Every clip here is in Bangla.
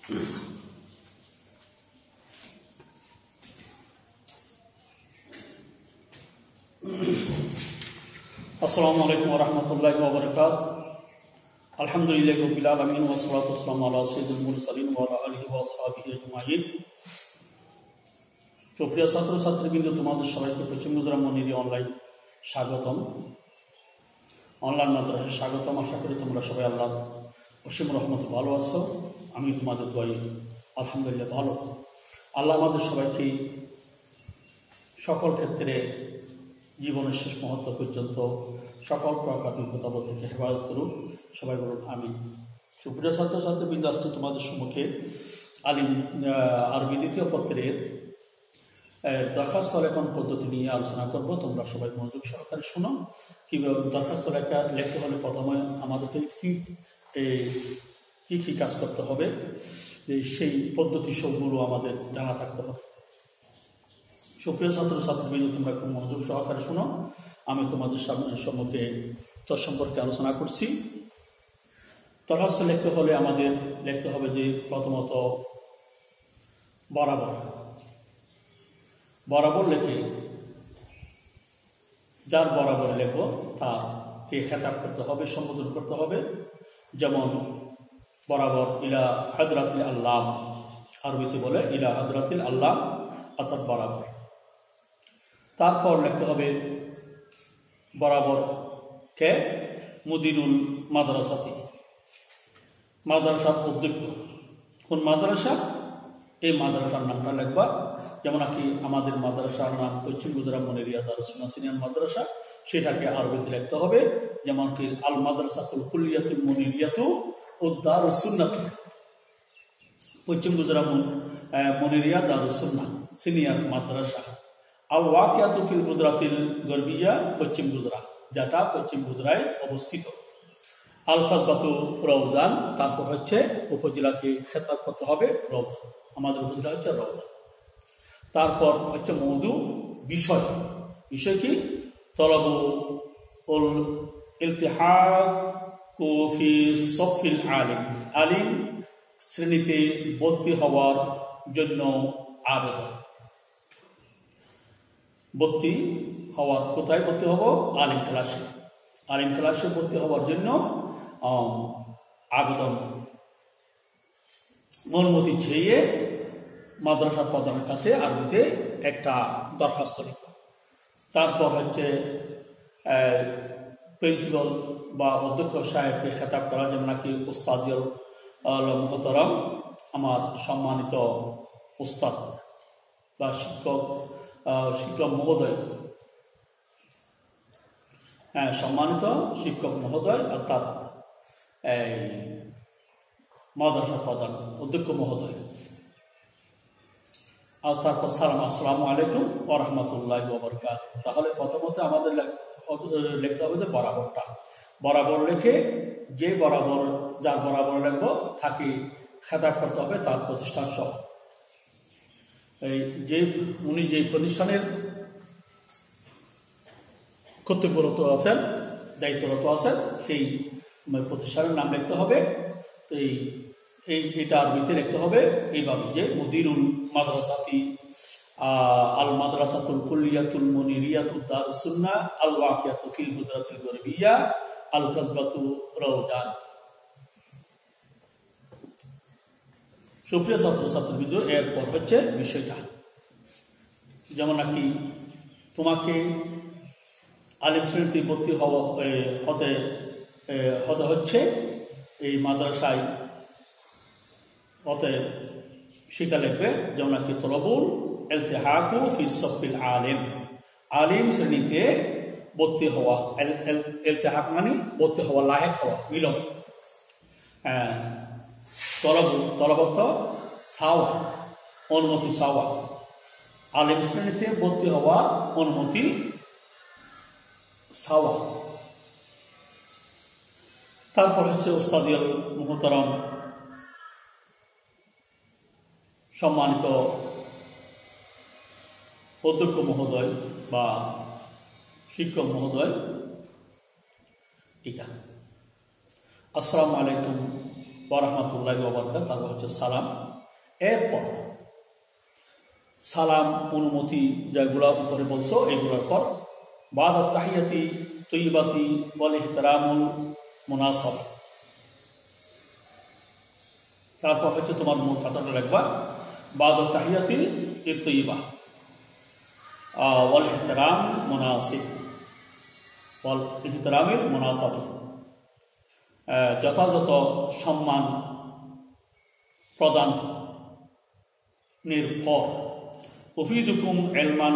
আসসালামু আলাইকুম ওয়া রাহমাতুল্লাহি ওয়া বারাকাতুহু। আলহামদুলিল্লাহি রাব্বিল আলামিন ওয়া সলাতু ওয়াসসালামু আলা সাইয়্যিদিল মুরসালিন ওয়া আলা আলিহি ওয়া আসহাবিহি আজমাইন। সুপ্রিয় ছাত্রছাত্রীবৃন্দ, তোমাদের সবাইকে পশ্চিম গুজরাট মনিরি অনলাইন স্বাগতম, অনলাইন মাদ্রাসায় স্বাগতম। আশা করি তোমরা সবাই আল্লাহর অসীম রহমতে ভালো আছো। আমি তোমাদের দোয়ায় আলহামদুলিল্লাহ ভালো। আল্লাহ আমাদের সবাইকে সকল ক্ষেত্রে জীবনের শেষ মুহূর্ত পর্যন্ত সকল প্রকার বিপদাপদ থেকে হেফাজত করুন। সবাই বলুন আমিন। সুপ্রিয় ছাত্রছাত্রীবৃন্দ, আসছে তোমাদের সম্মুখে আলিম আরবি দ্বিতীয় পত্রের দরখাস্ত লেখন পদ্ধতি নিয়ে আলোচনা করব। তোমরা সবাই মনোযোগ সহকারে শোনো। কীভাবে দরখাস্ত লিখতে হলে প্রথমে আমাদেরকে কী কাজ করতে হবে, সেই পদ্ধতি সবগুলো আমাদের জানা থাকতে হবে। সুপ্রিয় ছাত্রছাত্রীবৃন্দ, তোমরা খুব মনোযোগ সহকারে শোনো। আমি তোমাদের সম্মুখে তার সম্পর্কে আলোচনা করছি। দরখাস্ত লিখতে হলে আমাদের লিখতে হবে যে প্রথমত বরাবর লিখে যার বরাবর লিখব তাকে খেতাব করতে হবে, সম্বোধন করতে হবে। যেমন বরাবর ইলা হাদরাতিল আল্লাহ, আরবিতে বলে ইলা হাদরাতিল আল্লাহ, অর্থাৎ বরাবর। তারপর লিখতে হবে বরাবর কে মুদিরুল মাদ্রাসাতি, মাদ্রাসার অধ্যক্ষ। কোন মাদ্রাসা? এই মাদ্রাসার নামটা লিখবা। যেমন কি আমাদের মাদ্রাসার নাম পশ্চিম গুজরাট মনিরিয়া দারুস সুন্নাহ সিনিয়র মাদ্রাসা, সেটাকে আরবিতে লিখতে হবে। যেমন কি আল মাদ্রাসাতুল কুল্লিয়াতুল মনিরিয়াতু ও দারুস সুন্নাহ, পশ্চিম গুজরাট মনিরিয়া দারুস সুন্নাহ সিনিয়র মাদ্রাসা। আল ওয়াকিয়াতু ফিল গুজরাতিল গরবিয়া, পশ্চিম গুজরাট, যেটা পশ্চিম গুজরাটে অবস্থিত। আল কাসবাতু রওজান, তারপর হচ্ছে উপজেলাকে খেতাব করতে হবে রওজান, আমাদের উপজেলা হচ্ছে রওজান। তারপর হচ্ছে মৌদু, বিষয় কি? তলবু উল ইলতিহাকু ফি সফিল আলিম, আলিম শ্রেণীতে ভর্তি হওয়ার জন্য আবেদন। ভর্তি হওয়ার, কোথায় ভর্তি হব? আলিম ক্লাসে। আলিম ক্লাসে ভর্তি হওয়ার জন্য আবেদন, অনুমতি চেয়ে মাদ্রাসা প্রধানের কাছে আরবিতে একটা দরখাস্ত লিখব। তারপর হচ্ছে প্রিন্সিপাল বা অধ্যক্ষ সাহেবকে খেতাব করা, যেমন নাকি উস্তাদুল মোহতারাম, আমার সম্মানিত উস্তাদ বা শিক্ষক মহোদয়, সম্মানিত শিক্ষক মহোদয়, অর্থাৎ মাদ্রাসা প্রধান অধ্যক্ষ মহোদয়। আর তারপর সালাম, আসসালামু আলাইকুম ওয়া রাহমাতুল্লাহি ওয়া বারাকাতুহু। তাহলে প্রথমত আমাদের লিখতে হবে যে বরাবরটা। বরাবর লিখে যে বরাবর, যার বরাবর লিখব তাকে খেতাব করতে হবে তার প্রতিষ্ঠান সহ। উনি যে প্রতিষ্ঠানের কর্তব্যরত আছেন, দায়িত্বরত আছেন, সেই প্রতিষ্ঠানের নাম লিখতে হবে। এটা আরবিতে লিখতে হবে এইভাবে যে মুদিরুল মাদ্রাসাতি আল মাদ্রাসাতুল কুল্লিয়াতুল মুনিরিয়াতু দারুস সুন্নাহ আল ওয়াকিয়াতু ফিল গুজরাতিল গরবিয়া আল কাসবাতু রওজান। সুপ্রিয় ছাত্রছাত্রীবৃন্দ, এরপর হচ্ছে বিষয়টা। যেমন নাকি তোমাকে আলিম শ্রেণীতে ভর্তি হতে হচ্ছে এই মাদ্রাসায়, অতএব সেটা লিখবে। যেমন নাকি তলবুল ইলতিহাকু ফি সফিল আলিম, আলিম শ্রেণীতে ভর্তি হওয়া। ইলতিহাক মানে ভর্তি হওয়া, লাহেক হওয়া, মিলন। তলবত চাওয়া, অনুমতি চাওয়া, আলিম শ্রেণীতে ভর্তি হওয়া অনুমতি চাওয়া। তারপর হচ্ছে উস্তাদুল মোহতারাম, সম্মানিত অধ্যক্ষ মহোদয় বা শিক্ষক মহোদয়। এটা আসসালামু আলাইকুম ওয়া রাহমাতুল্লাহি ওয়া বারাকাতুহু, তারপর হচ্ছে সালাম। এরপর সালাম অনুমতি যেগুলো উপরে বলছো এগুলোর পর বাদা তাহিয়াতি তৈবাতি ওয়াল ইহতিরামুল মুনাসাব, তারপর হচ্ছে তোমার মূল কথাটা লিখবা বাদা তাহিয়াতি তৈবা ওয়াল ইহতিরাম মুনাসিব ওয়াল ইহতিরামিল মুনাসাব, যথাযথ সম্মান প্রদান নির্ভর। উফিদুকুম এলমান,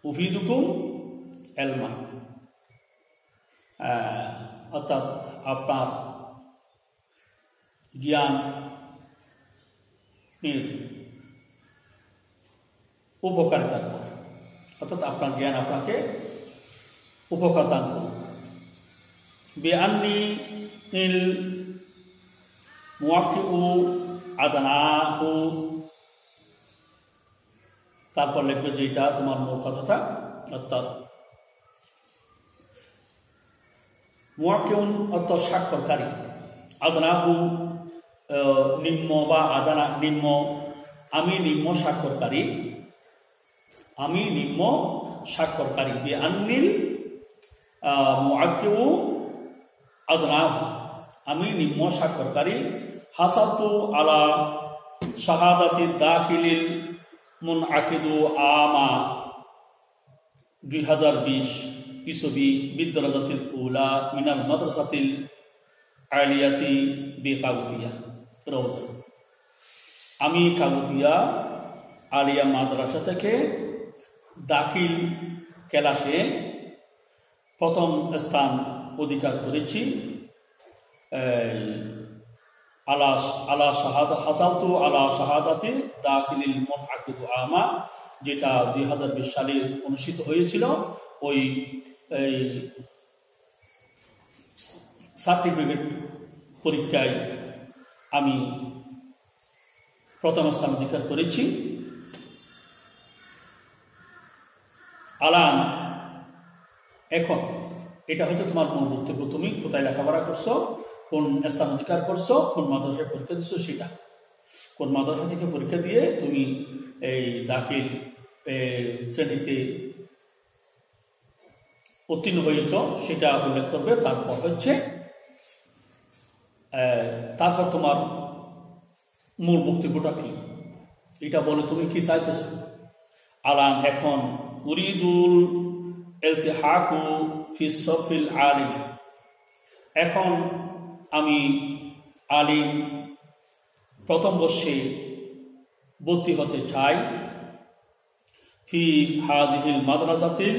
উফিদুকুম এলমান অর্থাৎ আপনার জ্ঞান উপকারিতার পর, অর্থাৎ আপনার জ্ঞান আপনাকে উপকার দান করুন। বেআন্নি ইল মুওয়াক্কিউ আদনাহু, তারপর লিখবে যে এটা তোমার মূল কথাটা, অর্থাৎ মুওয়াক্কিউন অর্থাৎ স্বাক্ষরকারী, আদনাহু নিম্ন বা আদানা নিম্ন, আমি নিম্ন স্বাক্ষরকারী, আমি নিম্ন স্বাক্ষরকারী। বেআন্নিল মুওয়াক্কিউ আদনাহু, আমি নিম্ন স্বাক্ষরকারী। হাসাতু আলা শাহাদাতি দাখিলিল মুনআকিদু আমা 2020 ইসবি বিদ্যারাজাতিল উলা মিনাল মাদ্রাসাতিল আলিয়াতি বিকাগুতিয়া রওজা, আমি কাগুতিয়া আলিয়া মাদ্রাসা থেকে দাখিল ক্লাসে প্রথম স্থান অধিকার করেছি। আলা শাহাদা হাসালতু আলা শাহাদাতি দাখিলিল মুনআকিদু আমা, যেটা 2020 সালে অনুষ্ঠিত হয়েছিল। ওই সার্টিফিকেট পরীক্ষায় আমি প্রথম স্থান অধিকার করেছি। আলান, এখন এটা হচ্ছে তোমার মূল বক্তব্য, তুমি কোথায় লেখাপড়া করছো, কোন স্থান অধিকার করছো, কোন মাদ্রাসায় পরীক্ষা দিচ্ছ, সেটা কোন মাদ্রাসা থেকে পরীক্ষা দিয়ে তুমি এই দাখিল শ্রেণীতে উত্তীর্ণ হয়েছ সেটা উল্লেখ করবে। তারপর হচ্ছে তারপর তোমার মূল বক্তব্যটা কি, এটা বলে তুমি কি চাইতেছ। আলান, এখন উরিদুল ইলতিহাকু ফি সফিল আলিম, এখন আমি আলিম প্রথম বর্ষে ভর্তি হতে চাই। ফি হাযিহিল মাদ্রাসাতিল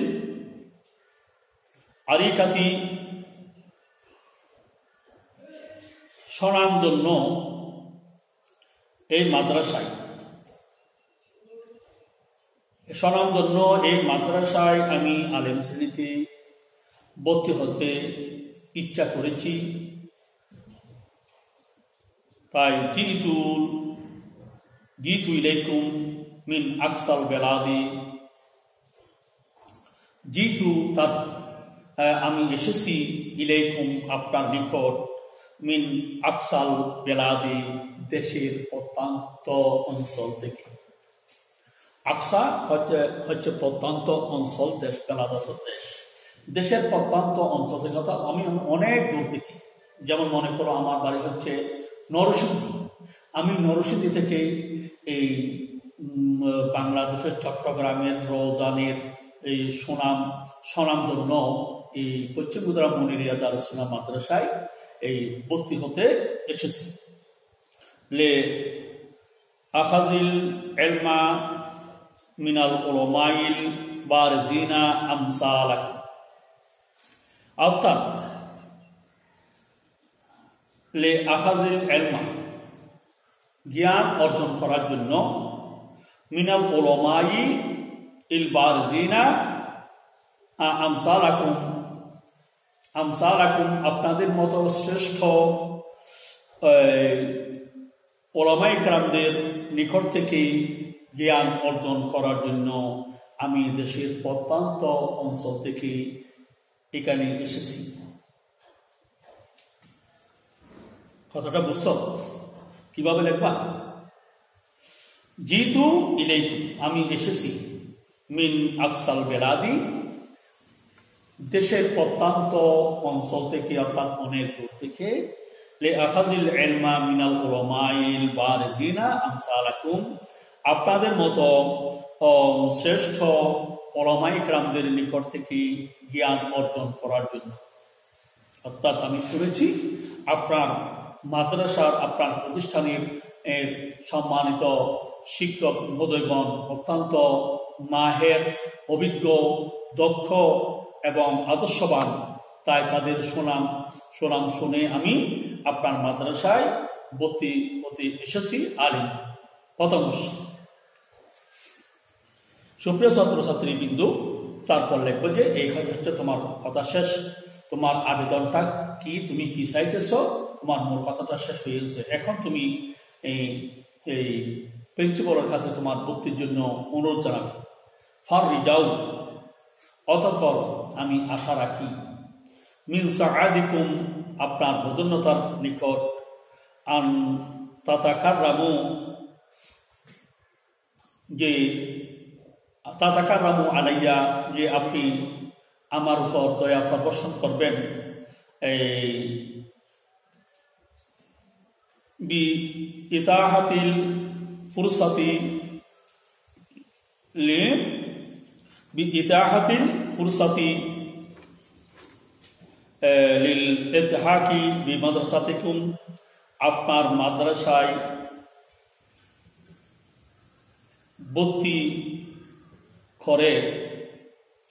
আরিকাতি, স্বনামধন্য এই মাদ্রাসায়, স্বনামধন্য এই মাদ্রাসায় আমি আলেম শ্রেণীতে ভর্তি হতে ইচ্ছা করেছি। তাই জিতু ইলাইকুম মিন আকসাল বেলাদি, জিতু তার আমি এসেছি, ইলাইকুম আপনার নিকট, মিন আকসাল বেলাদি দেশের প্রত্যন্ত অঞ্চল থেকে। আকসা হচ্ছে প্রত্যন্ত অঞ্চল, দেশ, বেলাদ দেশ, দেশের প্রত্যন্ত অঞ্চল থেকে, অর্থাৎ আমি অনেক দূর থেকে। যেমন মনে করো আমার বাড়ি হচ্ছে নরসিংদী, আমি নরসিংদী থেকে এই বাংলাদেশের চট্টগ্রামের রওজানের এই স্বনামধন্য এই পশ্চিম গুজরাট মনিরিয়া দারুস সুন্নাহ মাদ্রাসায় এই ভর্তি হতে এসেছি। লে আখাজিল ইলমা মিনাল উলামাইল বারজিনা আমসালাক, অর্থাৎ লে আখাজিল ইলমা জ্ঞান অর্জন করার জন্য, মিনাল উলামাই ইল বারজিনা আমসালাকুম, আমসালাকুম আপনাদের মতো শ্রেষ্ঠ উলামায়ে কেরামদের নিকট থেকে জ্ঞান অর্জন করার জন্য আমি দেশের প্রত্যন্ত অঞ্চল থেকে এখানে এসেছি। কথাটা বুঝছো? কিভাবে লিখবা? জিতু ইলাইকুম, আমি এসেছি, মিন আকসাল বেলাদি, দেশের প্রত্যন্ত অঞ্চল থেকে, অর্থাৎ অনেক দূর থেকে, লে আখাজিল ইলমা মিনাল উলামাইল বারিজিনা আমসালাকুম, আপনাদের মতো শ্রেষ্ঠ উলামায়ে কেরামদের নিকট থেকে জ্ঞান অর্জন করার জন্য। অর্থাৎ আমি শুনেছি আপনার মাদ্রাসার, আপনার প্রতিষ্ঠানের সম্মানিত শিক্ষক মহোদয়গণ অত্যন্ত মাহের, অভিজ্ঞ, দক্ষ এবং আদর্শবান। তাই তাদের সুনাম শুনে আমি আপনার মাদ্রাসায় ভর্তি হতে এসেছি আলিম, প্রথম বর্ষ। সুপ্রিয় ছাত্রছাত্রী বিন্দু, তারপর লিখবো যে এই হচ্ছে তোমার কথা শেষ। তোমার আবেদনটা কি, তুমি কি চাইতেছ, তোমার মূল কথাটা শেষ হয়ে গেছে। এখন তুমি এই প্রিন্সিপালের কাছে তোমার ভর্তির জন্য অনুরোধ জানাবে। ফাররি যাও, অতঃপর আমি আশা রাখি, মিন সাআদিকুম, আপনার বদন্যতার নিকট, আন তাতাকাররামু, যে তাতাকাররামু আলাইয়া, যে আপনি আমার উপর দয়া প্রদর্শন করবেন, বি ইতাহাতিল ফুরসাতি লিল ইলতিহাকি বিমাদ্রাসাতিকুম, আপনার মাদ্রাসায় ভর্তি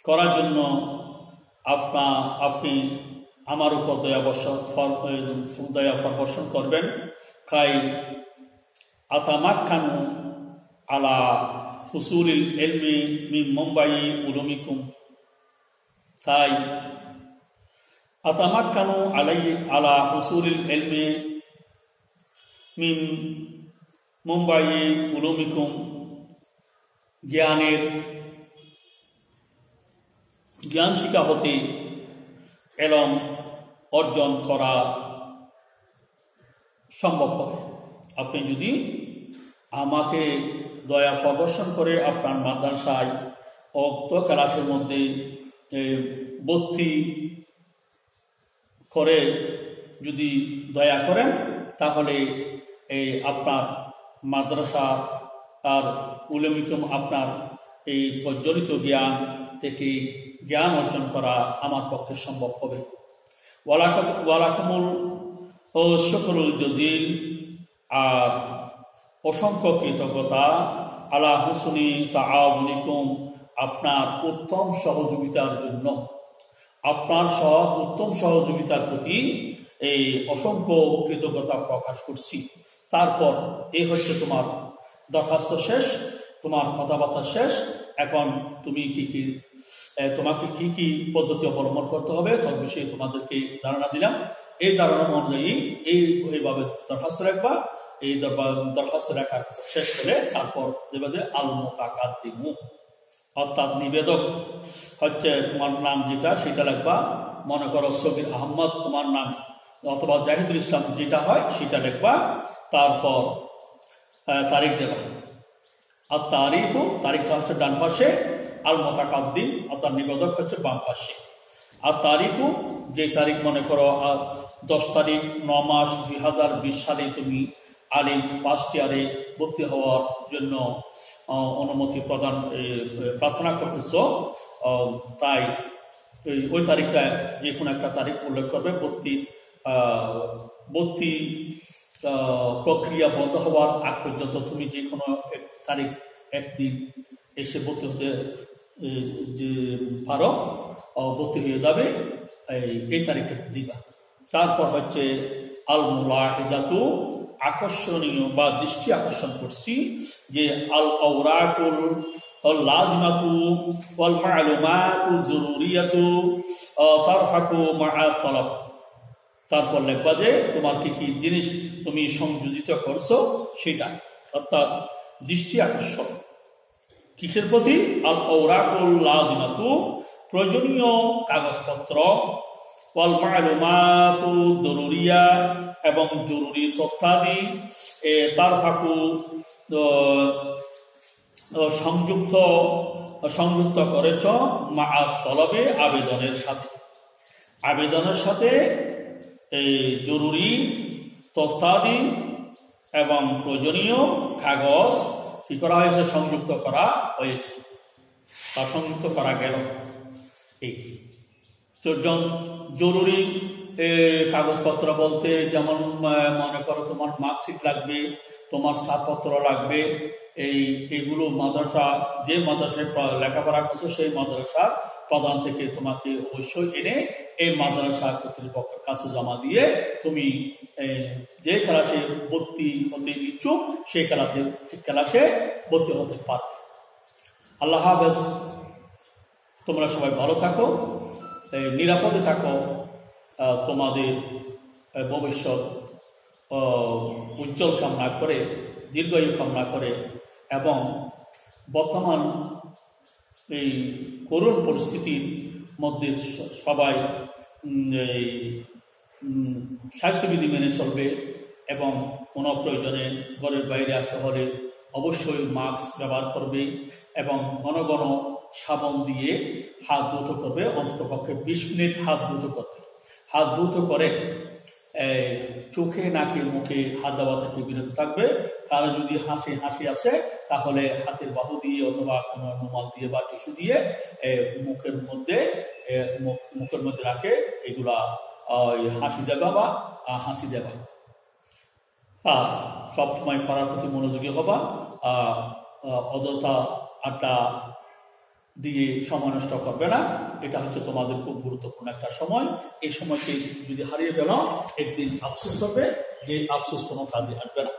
করার জন্য আপনি আমার উপর দয়া প্রদর্শন করবেন। খাই আতামাক্কানু আলা হুসুলিল ইলমি মিন মুম্বাই উলুমিকুম, তাই আতামাক্কানু আলা হুসুলিল ইলমি মিন মুম্বাই উলুমিকুম, জ্ঞান শিক্ষা হতে এলম অর্জন করা সম্ভব হবে। আপনি যদি আমাকে দয়া প্রদর্শন করে আপনার মাদ্রাসায় উক্ত ক্লাসের মধ্যে ভর্তি করে যদি দয়া করেন, তাহলে এই আপনার মাদ্রাসা আর উলুমিকুম, আপনার এই প্রজ্বলিত জ্ঞান থেকে জ্ঞান অর্জন করা আমার পক্ষে সম্ভব হবে। ওয়ালাকুমুল ও শুকরুল জজিল, আর অসংখ্য কৃতজ্ঞতা, আলা হুসনি তাআউনিকুম, আপনার উত্তম সহযোগিতার জন্য, আপনার উত্তম সহযোগিতার প্রতি এই অসংখ্য কৃতজ্ঞতা প্রকাশ করছি। তারপর এই হচ্ছে তোমার দরখাস্ত শেষ, তোমার কথাবার্তা শেষ। এখন তুমি তোমাকে কি কি পদ্ধতি অবলম্বন করতে হবে তার বিষয়ে তোমাদেরকে ধারণা দিলাম। এই ধারণা অনুযায়ী এইভাবে দরখাস্ত রাখবা। এই দরখাস্ত রাখার শেষ করে তারপর দেবে যে আল মুতাকাদ্দিমু, অর্থাৎ নিবেদক হচ্ছে তোমার নাম যেটা সেটা লিখবা। মনে করো সবির আহমদ তোমার নাম, অথবা জাহিদুল ইসলাম যেটা হয় সেটা লিখবা। তারপর তারিখ দেবা। আর তারিখটা হচ্ছে ডান পাশে, আল মুতাকাদ্দিম অর্থাৎ নিবেদক হচ্ছে বাম পাশে। আর তারিখও যে তারিখ, মনে করো 10 তারিখ 9 মাস 2020 সালে তুমি আলিম ফার্স্ট ইয়ারে ভর্তি হওয়ার জন্য অনুমতি প্রার্থনা করতেছ, তাই ওই তারিখটা যে কোনো একটা তারিখ উল্লেখ করবে। ভর্তি প্রক্রিয়া বন্ধ হওয়ার আগ পর্যন্ত তুমি যে কোনো এক তারিখ, একদিন এসে ভর্তি হতে যে পারো, ভর্তি হয়ে যাবে, এই তারিখে দিবা। তারপর হচ্ছে আল মুলাহিজাতু, আকর্ষণীয় বা দৃষ্টি আকর্ষণ করছি যে আল আওরাকুল লাজিমাতু ওয়াল মালুমাতু জরুরিয়াতু তারফাকু মা'a তালাব। তারপর লিখবা যে তোমার কি কি জিনিস তুমি সংযোজিত করছো সেটা, অর্থাৎ দৃষ্টি আকর্ষণ কিসের প্রতি? আল আওরাকুল লাজিমাতু, প্রয়োজনীয় কাগজপত্র, ওয়াল মালুমাতু জরুরিয়া, এবং জরুরি তথ্যাদি তার ফাঁকু সংযুক্ত করেছ মা তলবে আবেদনের সাথে এই জরুরি তথ্যাদি এবং প্রয়োজনীয় কাগজ কি করা হয়েছে, সংযুক্ত করা হয়েছে বা সংযুক্ত করা গেল। এই জরুরি কাগজপত্র বলতে যেমন মনে করো তোমার মার্কশিট লাগবে, তোমার ছাড়পত্র লাগবে, এইগুলো মাদ্রাসা, যে মাদ্রাসায় লেখাপড়া করছো সেই মাদ্রাসার প্রধান থেকে তোমাকে অবশ্যই এনে এই মাদ্রাসা কর্তৃপক্ষের কাছে জমা দিয়ে তুমি যে ক্লাসে ভর্তি হতে ইচ্ছুক সেই ক্লাসে ভর্তি হতে পারবে। আল্লাহ হাফেজ, তোমরা সবাই ভালো থাকো, নিরাপদে থাকো, তোমাদের ভবিষ্যৎ উজ্জ্বল কামনা করে, দীর্ঘায়ু কামনা করে, এবং বর্তমান এই করুণ পরিস্থিতির মধ্যে সবাই এই স্বাস্থ্যবিধি মেনে চলবে এবং কোনো প্রয়োজনে ঘরের বাইরে আসতে হলে অবশ্যই মাস্ক ব্যবহার করবে এবং ঘন ঘন সাবান দিয়ে হাত ধুত করবে, অন্ততপক্ষে 20 মিনিট হাত ধুত করবে। হাত ধুত করে চোখে নাকে মুখে হাত দেওয়া থেকে বিরত থাকবে। কারো যদি হাসি আসে তাহলে হাতের বাহু দিয়ে অথবা কোনো রুমাল দিয়ে বা টিস্যু দিয়ে মুখের মধ্যে রাখে এগুলা হাসি দেবা বা হাসি দেবা। আর সবসময় পড়ার প্রতি মনোযোগী হবা, অযথা আড্ডা দিয়ে সময় নষ্ট করবে না। এটা হচ্ছে তোমাদের খুব গুরুত্বপূর্ণ একটা সময়। এই সময়কে যদি হারিয়ে ফেলো একদিন আফসোস করবে, যে আফসোস কোনো কাজে আসবে না।